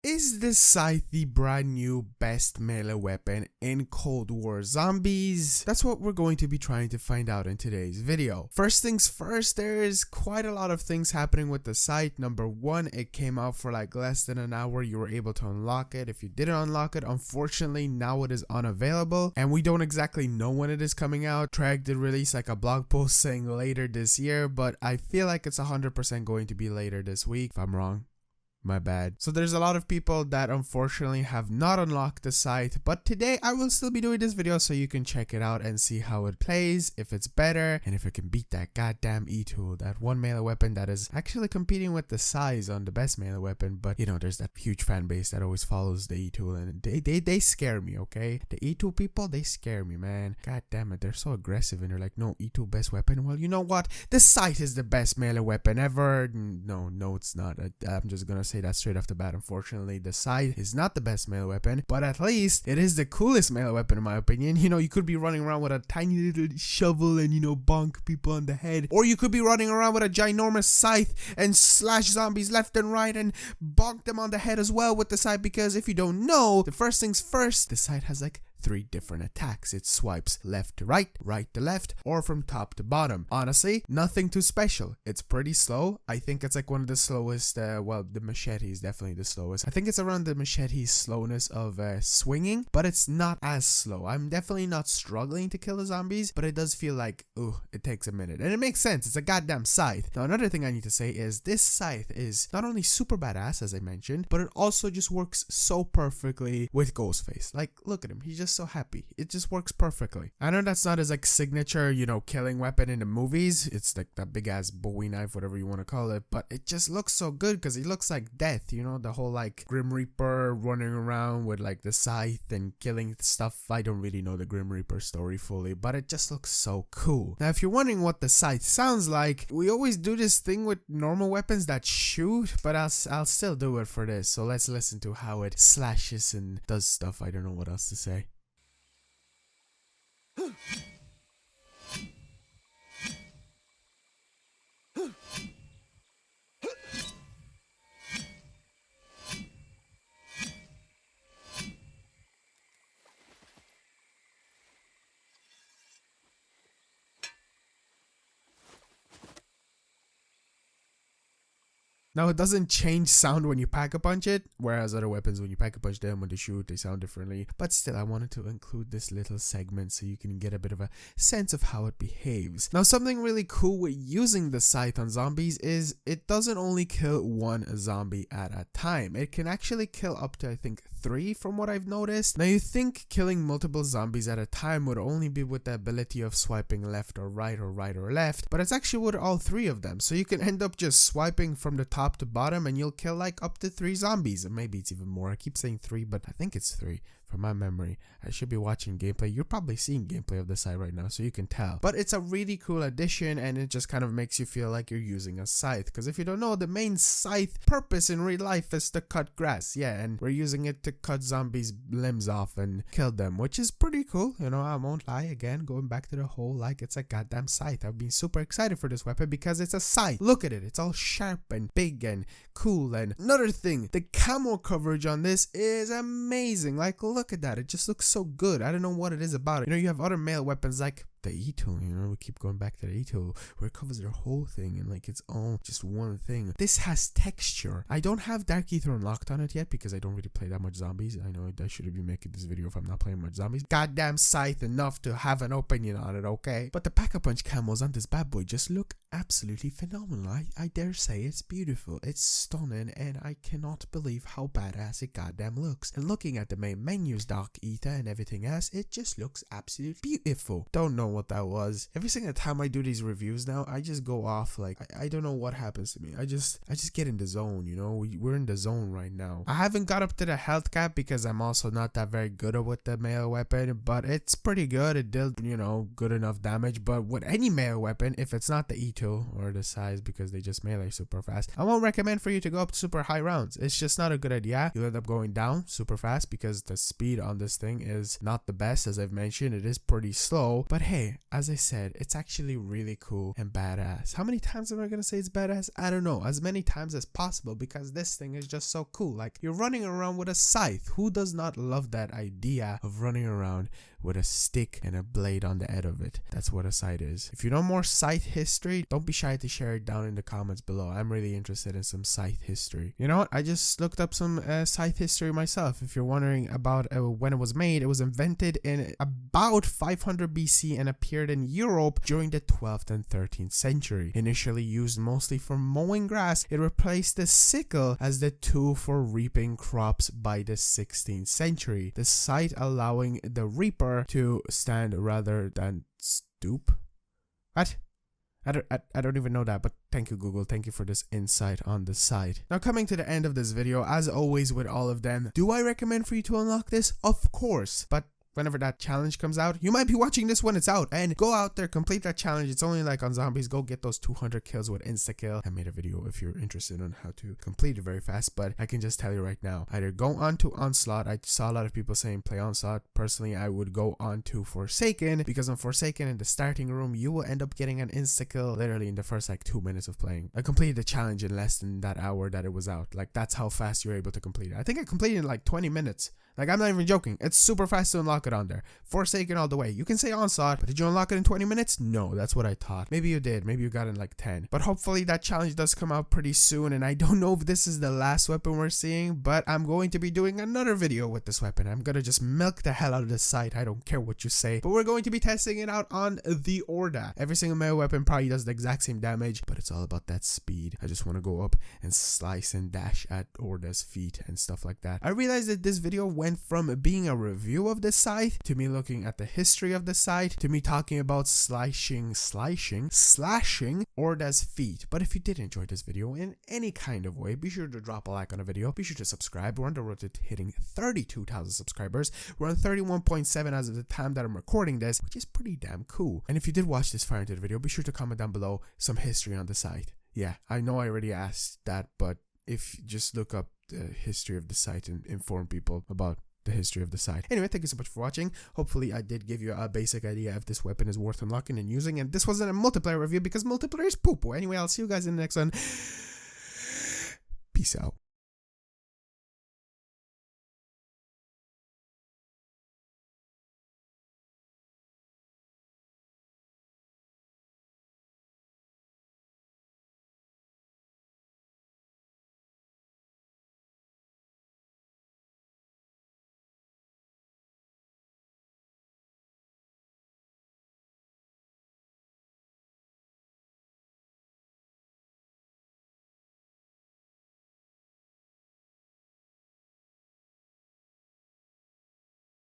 Is the Scythe the brand new best melee weapon in Cold War Zombies? That's what we're going to be trying to find out in today's video. First things first, there is quite a lot of things happening with the Scythe. Number one, it came out for like less than an hour. You were able to unlock it. If you didn't unlock it, unfortunately now it is unavailable and we don't exactly know when it is coming out. Treyarch did release like a blog post saying later this year, but I feel like it's 100% going to be later this week. If I'm wrong, my bad. So there's a lot of people that unfortunately have not unlocked the Scythe, but today I will still be doing this video so you can check it out and see how it plays, if it's better, and if it can beat that goddamn E-tool, that one melee weapon that is actually competing with the Scythe on the best melee weapon. But you know, there's that huge fan base that always follows the E-tool and they scare me, okay? The E-tool people, they scare me, man. God damn it, they're so aggressive and they're like, no, E-tool best weapon. Well, you know what? The Scythe is the best melee weapon ever. No, it's not. I'm just gonna say that straight off the bat. Unfortunately, the Scythe is not the best melee weapon, but at least it is the coolest melee weapon in my opinion. You know, you could be running around with a tiny little shovel and, you know, bonk people on the head, or you could be running around with a ginormous Scythe and slash zombies left and right and bonk them on the head as well with the Scythe, because if you don't know, the first things first, the Scythe has like 3 different attacks. It swipes left to right, right to left, or from top to bottom. Honestly, nothing too special. It's pretty slow. I think it's like one of the slowest, well, the machete is definitely the slowest. I think it's around the machete's slowness of swinging, but it's not as slow. I'm definitely not struggling to kill the zombies, but it does feel like, ooh, it takes a minute. And it makes sense. It's a goddamn Scythe. Now, another thing I need to say is this Scythe is not only super badass, as I mentioned, but it also just works so perfectly with Ghostface. Like, look at him. He just so happy. It just works perfectly. I know that's not his like signature, you know, killing weapon in the movies. It's like that big ass Bowie knife, whatever you want to call it, but it just looks so good because he looks like death, you know, the whole like Grim Reaper running around with like the Scythe and killing stuff. I don't really know the Grim Reaper story fully, but it just looks so cool. Now, if you're wondering what the Scythe sounds like, we always do this thing with normal weapons that shoot, but I'll still do it for this. So let's listen to how it slashes and does stuff. I don't know what else to say. Now, it doesn't change sound when you pack-a-punch it, whereas other weapons, when you pack-a-punch them, when they shoot, they sound differently. But still, I wanted to include this little segment so you can get a bit of a sense of how it behaves. Now, something really cool with using the Scythe on zombies is it doesn't only kill one zombie at a time. It can actually kill up to, I think, 3 from what I've noticed. Now, you think killing multiple zombies at a time would only be with the ability of swiping left or right or right or left, but it's actually with all 3 of them. So you can end up just swiping from the top to bottom and you'll kill like up to 3 zombies, or maybe it's even more. I keep saying 3, but I think it's 3 from my memory. I should be watching gameplay. You're probably seeing gameplay of the Scythe right now, so you can tell. But it's a really cool addition, and it just kind of makes you feel like you're using a Scythe. Because if you don't know, the main Scythe purpose in real life is to cut grass. Yeah, and we're using it to cut zombies' limbs off and kill them, which is pretty cool. You know, I won't lie. Again, going back to the whole, like, it's a goddamn Scythe. I've been super excited for this weapon because it's a Scythe. Look at it. It's all sharp and big and cool. And another thing, the camo coverage on this is amazing. Like, look at that. It just looks so good. I don't know what it is about it. You know, you have other melee weapons like the E-tool, you know, we keep going back to the E-tool where it covers their whole thing and like it's all just one thing. This has texture. I don't have Dark Ether unlocked on it yet because I don't really play that much zombies. I know I shouldn't be making this video if I'm not playing much zombies. Goddamn Scythe enough to have an opinion on it, okay? But the pack-a-punch camos on this bad boy just look absolutely phenomenal. I dare say it's beautiful. It's stunning, and I cannot believe how badass it goddamn looks. And looking at the main menus, Dark Ether and everything else, it just looks absolutely beautiful. Don't know what that was. Every single time I do these reviews now, I just go off like I don't know what happens to me. I just get in the zone, you know. We're in the zone right now. I haven't got up to the health cap because I'm also not that very good with the melee weapon, but it's pretty good. It did, you know, good enough damage. But with any melee weapon, if it's not the E-tool or the Scythe, because they just melee super fast, I won't recommend for you to go up to super high rounds. It's just not a good idea. You'll end up going down super fast because the speed on this thing is not the best. As I've mentioned, it is pretty slow, but hey, hey, as I said, it's actually really cool and badass. How many times am I gonna say it's badass? I don't know. As many times as possible, because this thing is just so cool. Like, you're running around with a scythe. Who does not love that idea of running around with a stick and a blade on the end of it? That's what a scythe is. If you know more Scythe history, don't be shy to share it down in the comments below. I'm really interested in some Scythe history. You know what? I just looked up some Scythe history myself. If you're wondering about when it was made, it was invented in about 500 BC and appeared in Europe during the 12th and 13th century. Initially used mostly for mowing grass, it replaced the sickle as the tool for reaping crops by the 16th century. The scythe allowing the reaper to stand rather than stoop. What? I don't even know that, but thank you, Google. Thank you for this insight on the scythe. Now, coming to the end of this video, as always with all of them, do I recommend for you to unlock this? Of course, but whenever that challenge comes out, you might be watching this when it's out, and go out there, complete that challenge. It's only like on zombies. Go get those 200 kills with insta kill. I made a video if you're interested on how to complete it very fast, but I can just tell you right now, either go on to Onslaught. I saw a lot of people saying play Onslaught. Personally, I would go on to Forsaken, because on Forsaken in the starting room, you will end up getting an insta kill literally in the first like 2 minutes of playing. I completed the challenge in less than that hour that it was out. Like, that's how fast you're able to complete it. I think I completed it in like 20 minutes. Like, I'm not even joking. It's super fast to unlock it on there. Forsaken all the way. You can say Onslaught, but did you unlock it in 20 minutes? No, that's what I thought. Maybe you did. Maybe you got it in like 10. But hopefully that challenge does come out pretty soon. And I don't know if this is the last weapon we're seeing, but I'm going to be doing another video with this weapon. I'm going to just milk the hell out of this site. I don't care what you say. But we're going to be testing it out on the Orda. Every single melee weapon probably does the exact same damage, but it's all about that speed. I just want to go up and slice and dash at Orda's feet and stuff like that. I realized that this video went from being a review of the scythe to me looking at the history of the scythe to me talking about slashing Orda's feet. But if you did enjoy this video in any kind of way, be sure to drop a like on the video. Be sure to subscribe. We're on the road to hitting 32,000 subscribers. We're on 31.7 as of the time that I'm recording this, which is pretty damn cool. And if you did watch this far into the video, be sure to comment down below some history on the scythe. Yeah, I know I already asked that, but if you just look up the history of the scythe and inform people about the history of the scythe. Anyway, thank you so much for watching. Hopefully I did give you a basic idea if this weapon is worth unlocking and using, and this wasn't a multiplayer review because multiplayer is poo-poo. Anyway, I'll see you guys in the next one. Peace out.